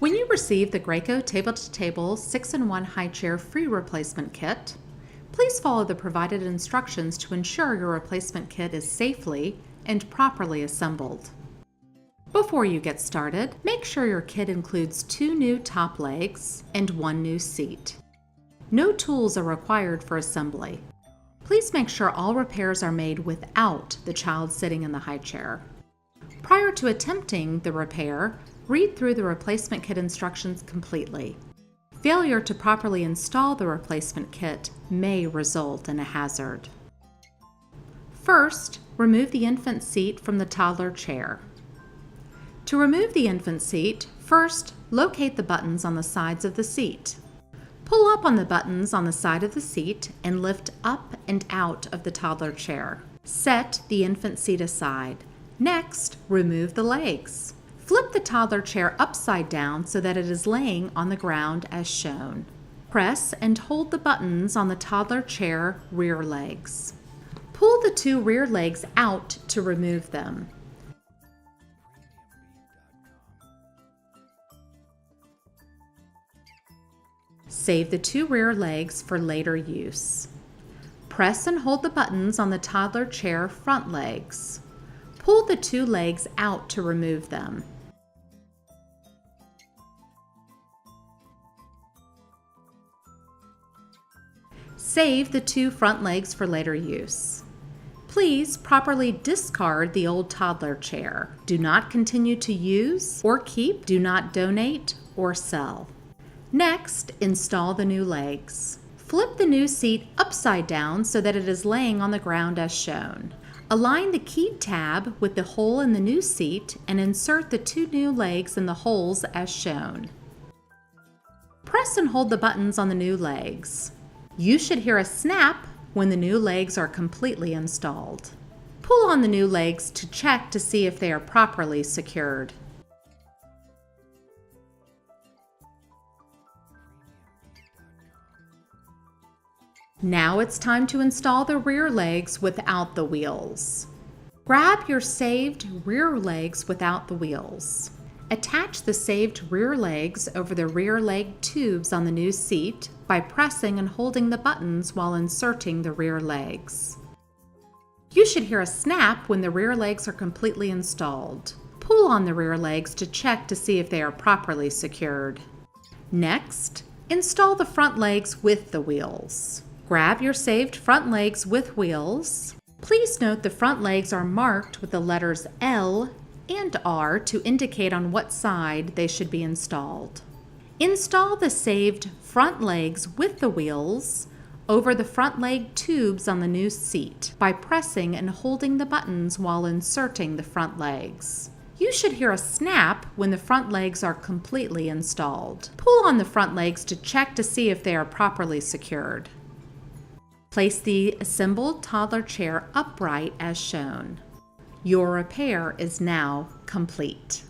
When you receive the Graco Table2Table 6-in-1 Highchair free replacement kit, please follow the provided instructions to ensure your replacement kit is safely and properly assembled. Before you get started, make sure your kit includes 2 new top legs and 1 new seat. No tools are required for assembly. Please make sure all repairs are made without the child sitting in the highchair. Prior to attempting the repair, read through the replacement kit instructions completely. Failure to properly install the replacement kit may result in a hazard. First, remove the infant seat from the toddler chair. To remove the infant seat, first locate the buttons on the sides of the seat. Pull up on the buttons on the side of the seat and lift up and out of the toddler chair. Set the infant seat aside. Next, remove the legs. Flip the toddler chair upside down so that it is laying on the ground as shown. Press and hold the buttons on the toddler chair rear legs. Pull the 2 rear legs out to remove them. Save the 2 rear legs for later use. Press and hold the buttons on the toddler chair front legs. Pull the 2 legs out to remove them. Save the 2 front legs for later use. Please properly discard the old toddler chair. Do not continue to use or keep, do not donate or sell. Next, install the new legs. Flip the new seat upside down so that it is laying on the ground as shown. Align the keyed tab with the hole in the new seat and insert the 2 new legs in the holes as shown. Press and hold the buttons on the new legs. You should hear a snap when the new legs are completely installed. Pull on the new legs to check to see if they are properly secured. Now it's time to install the rear legs without the wheels. Grab your saved rear legs without the wheels. Attach the saved rear legs over the rear leg tubes on the new seat by pressing and holding the buttons while inserting the rear legs. You should hear a snap when the rear legs are completely installed. Pull on the rear legs to check to see if they are properly secured. Next, install the front legs with the wheels. Grab your saved front legs with wheels. Please note the front legs are marked with the letters L and R to indicate on what side they should be installed. Install the saved front legs with the wheels over the front leg tubes on the new seat by pressing and holding the buttons while inserting the front legs. You should hear a snap when the front legs are completely installed. Pull on the front legs to check to see if they are properly secured. Place the assembled toddler chair upright as shown. Your repair is now complete.